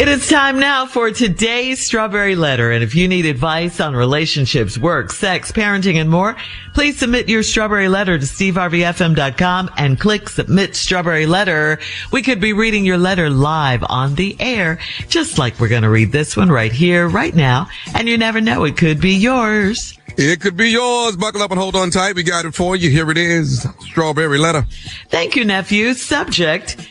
It is time now for today's Strawberry Letter. And if you need advice on relationships, work, sex, parenting, and more, please submit your Strawberry Letter to steveharveyfm.com and click Submit Strawberry Letter. We could be reading your letter live on the air, just like we're going to read this one right here, right now. And you never know, it could be yours. It could be yours. Buckle up and hold on tight. We got it for you. Here it is. Strawberry Letter. Thank you, nephew. Subject: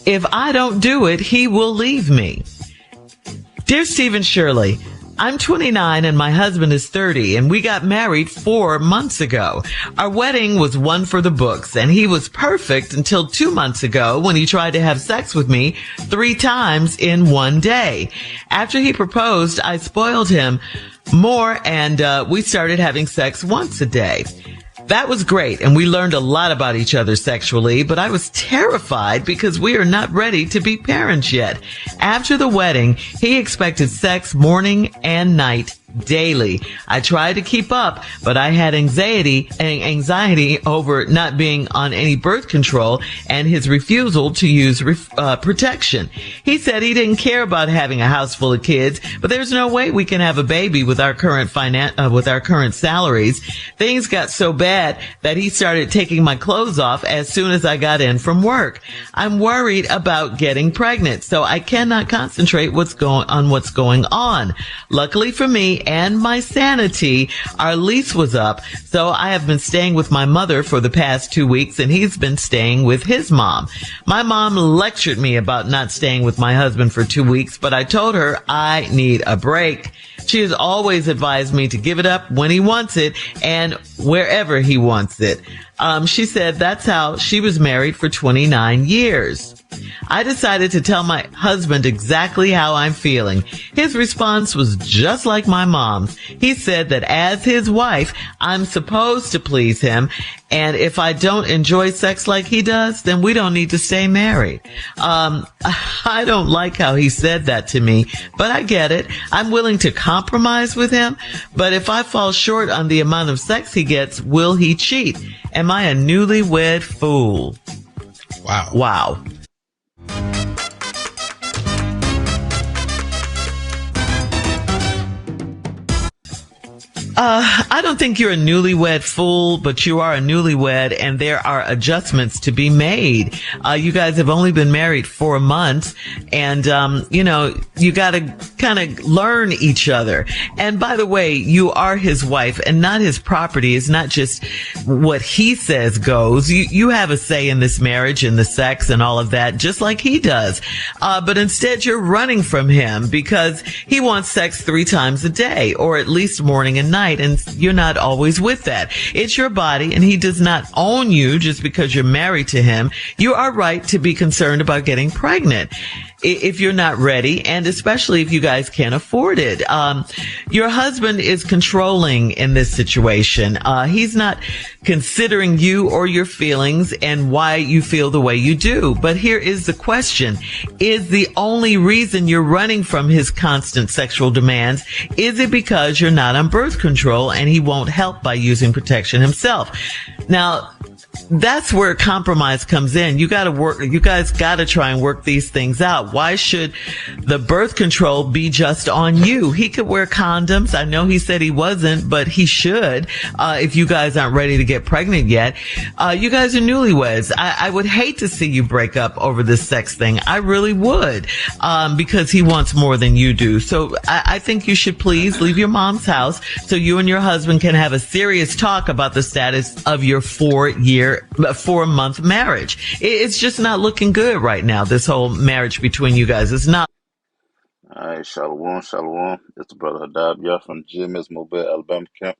if I don't do it, he will leave me. Dear Steve and Shirley, I'm 29 and my husband is 30 and we got married 4 months ago. Our wedding was one for the books and he was perfect until 2 months ago when he tried to have sex with me 3 times in one day. After he proposed, I spoiled him more and we started having sex once a day. That was great, and we learned a lot about each other sexually, but I was terrified because we are not ready to be parents yet. After the wedding, he expected sex morning and night daily. I tried to keep up, but I had anxiety over not being on any birth control and his refusal to use protection. He said he didn't care about having a house full of kids, but there's no way we can have a baby with our current salaries. Things got so bad that he started taking my clothes off as soon as I got in from work. I'm worried about getting pregnant, so I cannot concentrate what's going on. Luckily for me and my sanity, our lease was up, so I have been staying with my mother for the past 2 weeks and he's been staying with his mom. My mom lectured me about not staying with my husband for 2 weeks, but I told her I need a break. She has always advised me to give it up when he wants it and wherever he wants it. She said that's how she was married for 29 years. I decided to tell my husband exactly how I'm feeling. His response was just like my mom's. He said that as his wife, I'm supposed to please him, and if I don't enjoy sex like he does, then we don't need to stay married. I don't like how he said that to me, but I get it. I'm willing to compromise with him, but if I fall short on the amount of sex he gets, will he cheat? Am I a newlywed fool? Wow. I don't think you're a newlywed fool, but you are a newlywed and there are adjustments to be made. You guys have only been married 4 months and, you gotta kind of learn each other. And by the way, you are his wife and not his property. It's not just what he says goes. You have a say in this marriage and the sex and all of that, just like he does. But instead you're running from him because he wants sex 3 times a day or at least morning and night. And you're not always with that. It's your body and he does not own you just because you're married to him. You are right to be concerned about getting pregnant if you're not ready, and especially if you guys can't afford it. Your husband is controlling in this situation. He's not considering you or your feelings and why you feel the way you do. But here is the question. Is the only reason you're running from his constant sexual demands, is it because you're not on birth control and he won't help by using protection himself? Now, that's where compromise comes in. You guys gotta try and work these things out. Why should the birth control be just on you? He could wear condoms. I know he said he wasn't, but he should, if you guys aren't ready to get pregnant yet. You guys are newlyweds. I would hate to see you break up over this sex thing. I really would, because he wants more than you do. So I think you should please leave your mom's house so you and your husband can have a serious talk about the status of your 4-month marriage. It's just not looking good right now, this whole marriage between you guys. It's not. All right, shalom. It's the brother Hadab Yah from GMS Mobile, Alabama camp,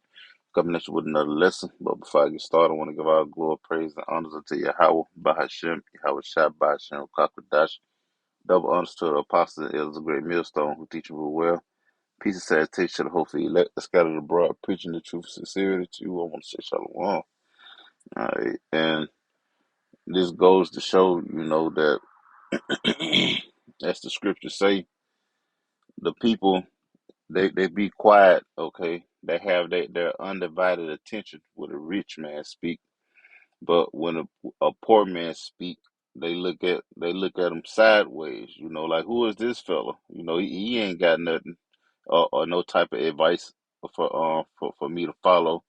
coming at you with another lesson. But before I get started, I want to give all glory, praise, and honors unto Yahweh, Bahashem, Yahweh Shah, Bahashem, Kakadash. Double honors to the apostles and elders of Great Millstone who teach you well. Peace and salutation to the hopefully elect, scattered abroad, preaching the truth, sincerity to you. I want to say shalom. All right, and this goes to show, that as the scriptures say, the people, they be quiet, okay? They have their undivided attention when a rich man speak, but when a poor man speak, they look at him sideways. Like, who is this fella? He ain't got nothing or no type of advice for me to follow.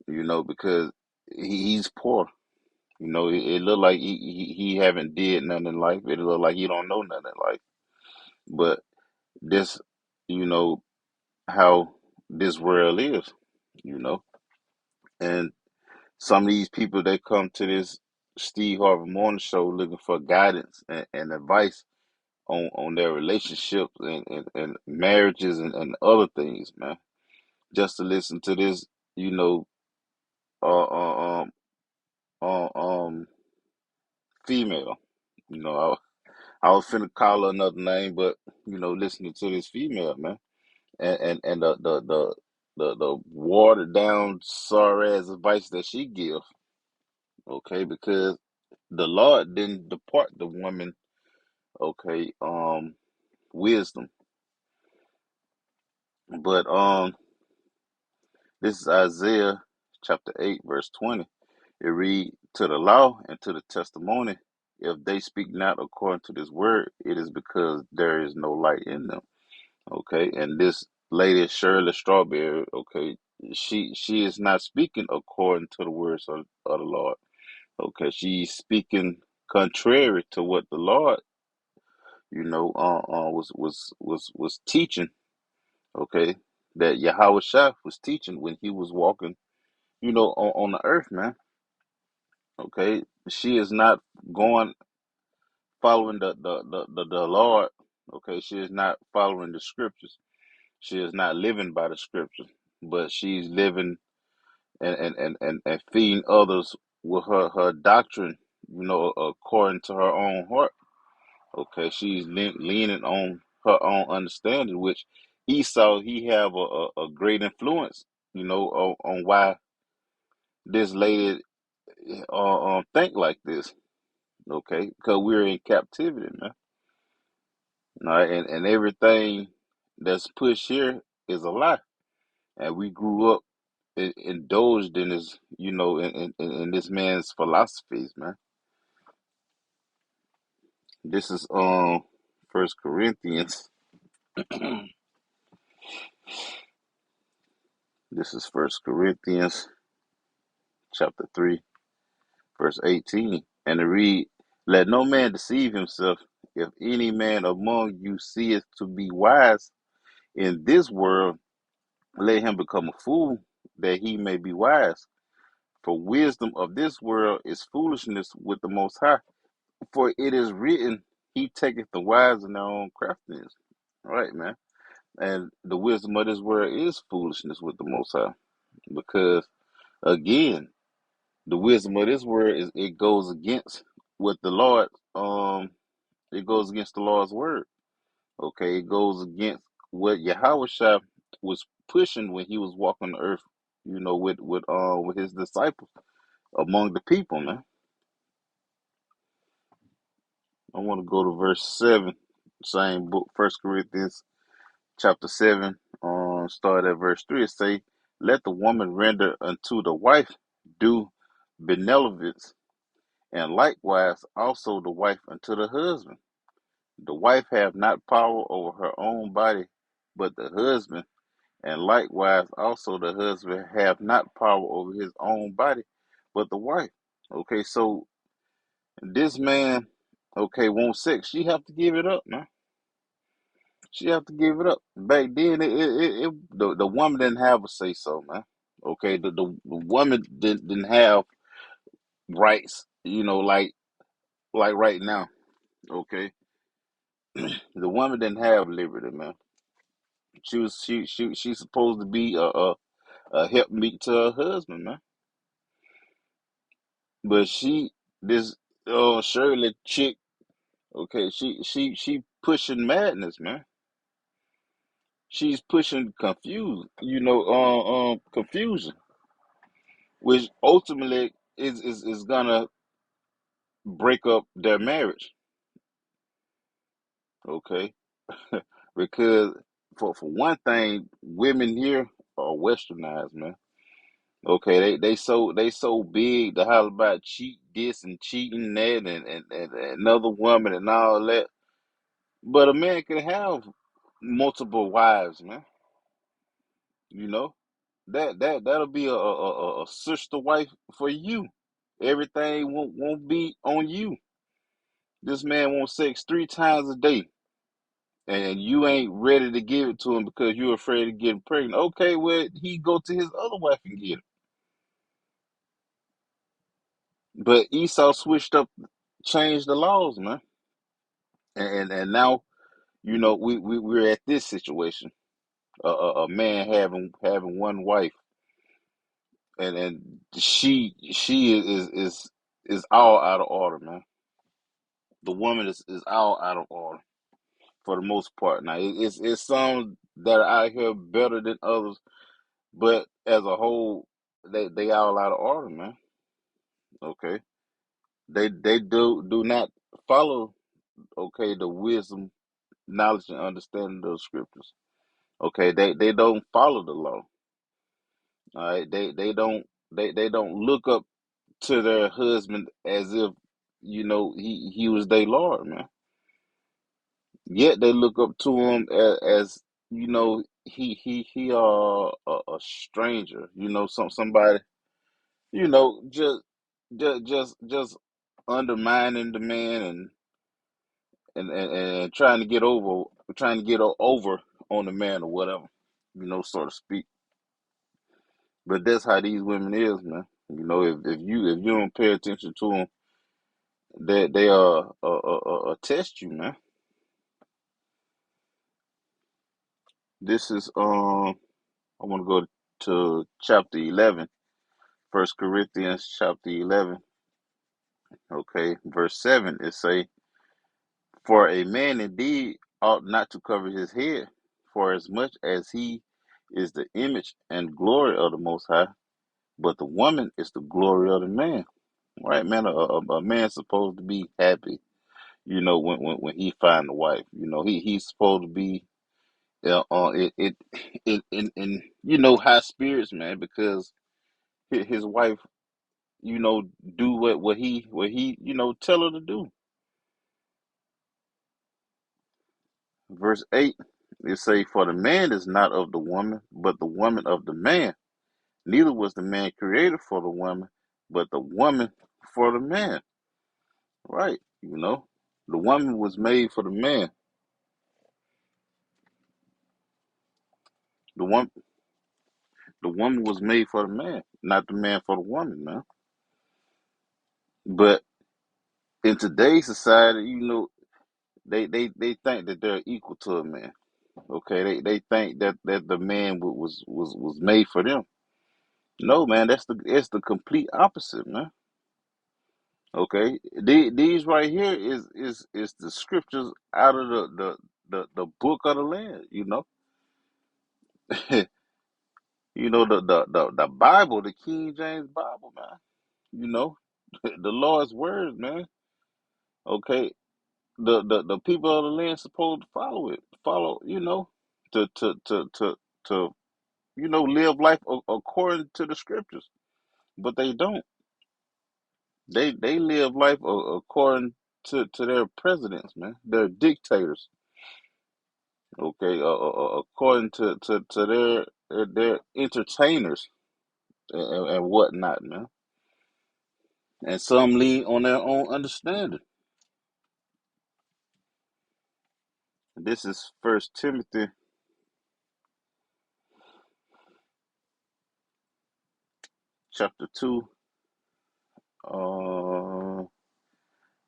Because he's poor. It look like he haven't did nothing in life. It look like he don't know nothing in life. But this, you know, how this world is, you know. And some of these people they come to this Steve Harvey Morning Show looking for guidance and advice on their relationships and marriages and other things, man. Just to listen to this, you know, uh, uh, um, um, female. You know, I was finna call her another name, but listening to this female, man, and the watered down sorry ass advice that she give, okay, because the Lord didn't depart the woman, okay, wisdom, but this is Isaiah chapter 8 verse 20. It read, to the law and to the testimony, if they speak not according to this word, it is because there is no light in them. Okay, and this lady Shirley Strawberry, okay, she is not speaking according to the words of the Lord. Okay, she's speaking contrary to what the Lord, was teaching. Okay, that Yahweh Shah was teaching when he was walking, on the earth, man. Okay, she is not going following the Lord. Okay, she is not following the scriptures. She is not living by the scriptures, but she's living and feeding others with her doctrine, according to her own heart. Okay, she's leaning on her own understanding, which Esau he have a great influence, on why this lady think like this. Okay, because we're in captivity, man. All right, and everything that's pushed here is a lie, and we grew up indulged in this, in this man's philosophies, man. This is First Corinthians. This is First Corinthians chapter 3 verse 18, and to read, let no man deceive himself. If any man among you seeth to be wise in this world, let him become a fool, that he may be wise. For wisdom of this world is foolishness with the Most High. For it is written, He taketh the wise in their own craftiness. All right, man. And the wisdom of this world is foolishness with the Most High. Because, again, the wisdom of this world is it goes against what the Lord, it goes against the Lord's word. Okay, it goes against what Yahweh Shah was pushing when he was walking the earth, with his disciples among the people, man. I want to go to verse 7, same book, First Corinthians chapter 7, start at verse 3. It say, let the woman render unto the wife due benevolence, and likewise also the wife unto the husband. The wife have not power over her own body, but the husband, and likewise also the husband have not power over his own body, but the wife. Okay, so this man, okay, wants sex. She have to give it up, man. She have to give it up. Back then, the woman didn't have a say so, man. Okay, the woman didn't have rights, like right now. Okay, the woman didn't have liberty, man. She's supposed to be a helpmeet to her husband, man. But this Shirley chick, okay, she pushing madness, man. She's pushing confusion, which ultimately is gonna break up their marriage. Okay, because for one thing, women here are westernized, man. Okay, they so big to holler about cheat this and cheating that and another woman and all that. But a man can have multiple wives, man. You know that'll be a sister wife for you. Everything won't be on you. This man wants sex 3 times a day, and you ain't ready to give it to him because you're afraid of getting pregnant. Okay, well he go to his other wife and get it. But Esau switched up, changed the laws, man, and now we're at this situation. A man having one wife, and she is all out of order, man. The woman is all out of order for the most part. Now it's some that are out here better than others, but as a whole, they all out of order, man. Okay, they do not follow, okay, the wisdom, knowledge, and understanding of the scriptures. Okay, they don't follow the law. All right, they don't look up to their husband as if he was their lord, man. Yet they look up to him as he a stranger, somebody, just undermining the man and trying to get over on the man or whatever, so to speak. But that's how these women is, man. If you don't pay attention to them, they test you, man. This is I want to go to chapter 11, First Corinthians chapter 11. Okay, verse 7. It say, "For a man indeed ought not to cover his head, for as much as he is the image and glory of the Most High, but the woman is the glory of the man." Right, man. A man's supposed to be happy, when he find a wife. He's supposed to be in high spirits, man, because his wife, do what he tell her to do. Verse 8, it say, "For the man is not of the woman, but the woman of the man. Neither was the man created for the woman, but the woman for the man." Right, the woman was made for the man. The one the woman was made for the man, not the man for the woman, man. But in today's society, they think that they're equal to a man. Okay, they think that the man was made for them. No, man, it's the complete opposite, man. Okay, these right here is the scriptures out of the book of the land. The Bible, the King James Bible, man. You know, the Lord's words, man. Okay, the people of the land supposed to follow it, to live life according to the scriptures, but they don't. They live life according to their presidents, man. Their dictators. Okay, according to their entertainers and whatnot, man. And some lean on their own understanding. This is First Timothy chapter 2, uh,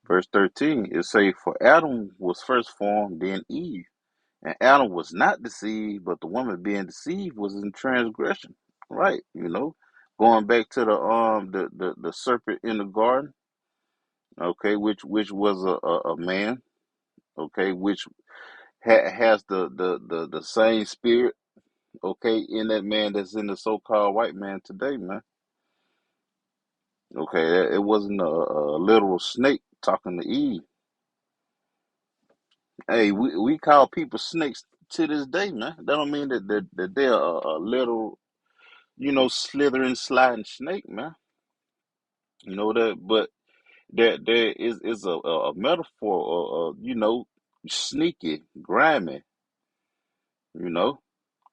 verse 13. It say, "For Adam was first formed, then Eve. And Adam was not deceived, but the woman being deceived was in transgression." Right, going back to the serpent in the garden, okay, which was a man, okay, which has the same spirit, okay, in that man that's in the so-called white man today, man. Okay, it wasn't a literal snake talking to Eve. Hey, we call people snakes to this day, man. That don't mean that they're a literal slithering, sliding snake, man. You know that, but there is a metaphor, or sneaky, grimy, you know,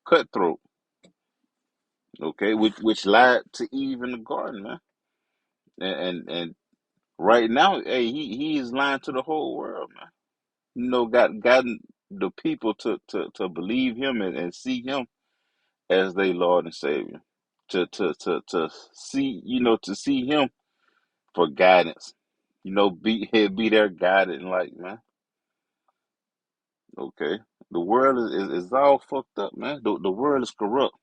cutthroat. Okay, which lied to Eve in the garden, man. And right now, hey, he is lying to the whole world, man. Gotten the people to believe him and see him as their Lord and Savior. To see, to see him for guidance. Be their guiding light, man. Okay. The world is all fucked up, man. The world is corrupt.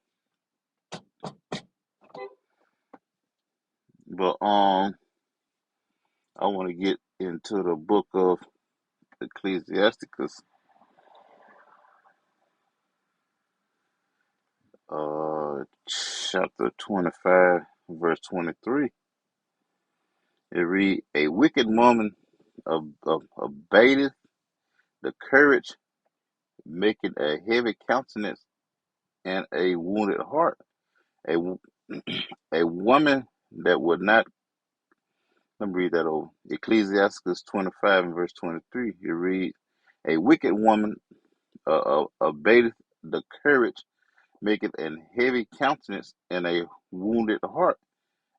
But I want to get into the book of Ecclesiasticus, chapter 25, verse 23. It read, "A wicked woman abateth the courage, making a heavy countenance and a wounded heart. A, a woman that would not," let me read that over. Ecclesiasticus 25 and verse 23. It reads, "A wicked woman abateth the courage, maketh an heavy countenance and a wounded heart.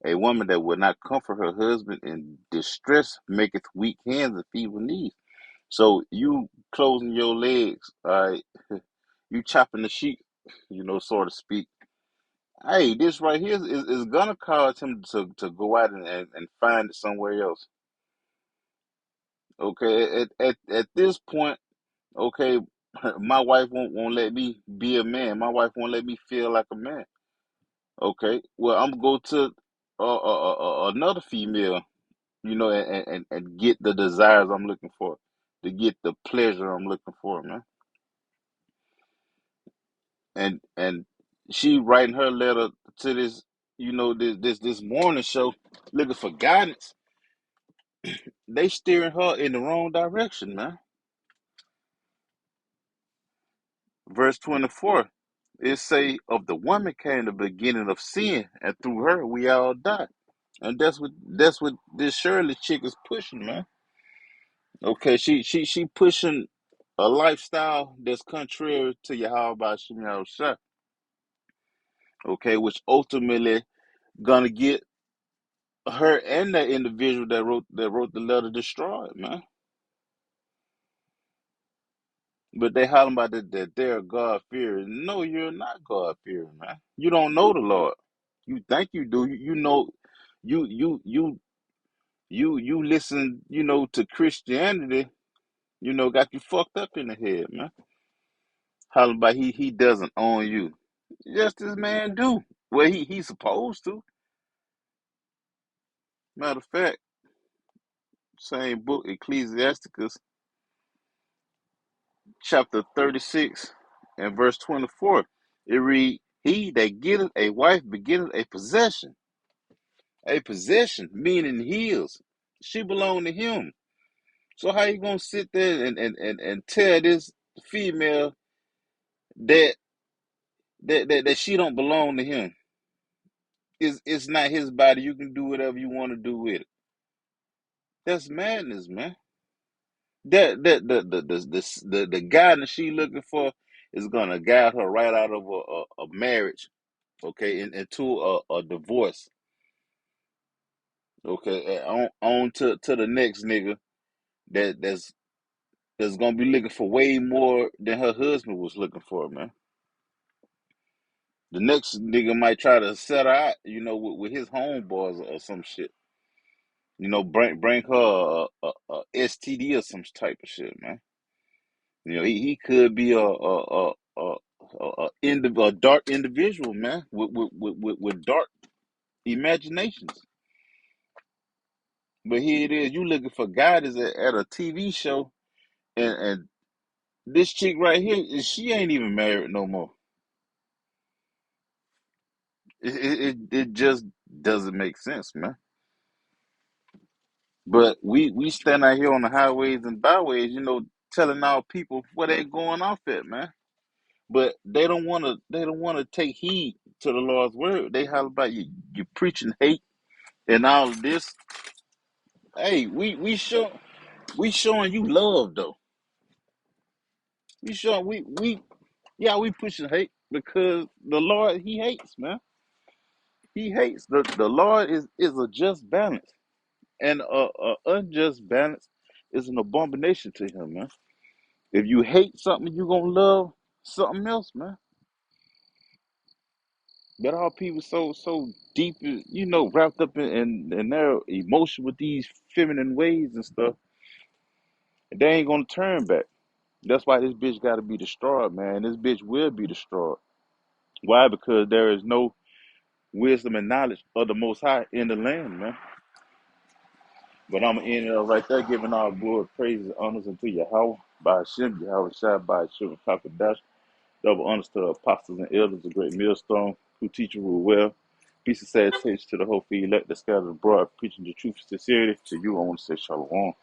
A woman that would not comfort her husband in distress maketh weak hands and feeble knees." So you closing your legs, all right? You chopping the sheep, so to speak. Hey, this right here is gonna cause him to go out and find it somewhere else. Okay, at this point, okay, my wife won't let me be a man. My wife won't let me feel like a man. Okay, well, I'm gonna go to another female, and get the desires I'm looking for, to get the pleasure I'm looking for, man. And she writing her letter to this, this morning show, looking for guidance. They steering her in the wrong direction, man. Verse 24, it say, "Of the woman came the beginning of sin, and through her we all die." And that's what this Shirley chick is pushing, man. Okay, she pushing a lifestyle that's contrary to Yahweh Shem Yahushua. Okay, which ultimately gonna get her and that individual that wrote the letter destroyed, man. But they hollering about that they're God fearing. No, you're not God fearing, man. You don't know the Lord. You think you do. You know, you listen, to Christianity. Got you fucked up in the head, man. Hollering about he doesn't own you. Yes, this man do. Well, he's supposed to. Matter of fact, same book, Ecclesiasticus, chapter 36 and verse 24. It read, "He that getteth a wife begetteth a possession." A possession, meaning his. She belonged to him. So how you gonna sit there and tell this female that that she don't belong to him? It's not his body. You can do whatever you want to do with it. That's madness, man. The guidance she looking for is gonna guide her right out of a marriage, okay, into a divorce, okay, and on to the next nigga that's gonna be looking for way more than her husband was looking for, man. The next nigga might try to set her out, with his homeboys or some shit. Bring her a STD or some type of shit, man. He could be a dark individual, man, with dark imaginations. But here it is, you looking for guidance at a TV show, and this chick right here, she ain't even married no more. It just doesn't make sense, man. But we stand out here on the highways and byways, telling our people where they going off at, man. but they don't wanna take heed to the Lord's word. They holler about you preaching hate and all of this. Hey, we showing you love though. We showing we yeah, we pushing hate because the Lord he hates, man. He hates. The Lord is a just balance. And a unjust balance is an abomination to him, man. If you hate something, you gonna love something else, man. But all people so deep, wrapped up in their emotion with these feminine ways and stuff, they ain't gonna turn back. That's why this bitch got to be destroyed, man. This bitch will be destroyed. Why? Because there is no wisdom and knowledge of the Most High in the land, man. But I'm gonna end it up right there, giving all glory, praise, and honors unto Yahweh, by Hashem, Yahweh Shai, by Hashem, Kakadash, double honors to the apostles and elders, a great millstone, who teach and rule well. Peace and salutation to the whole field, elect the scattered abroad, preaching the truth and sincerity. To you, I want to say shalom.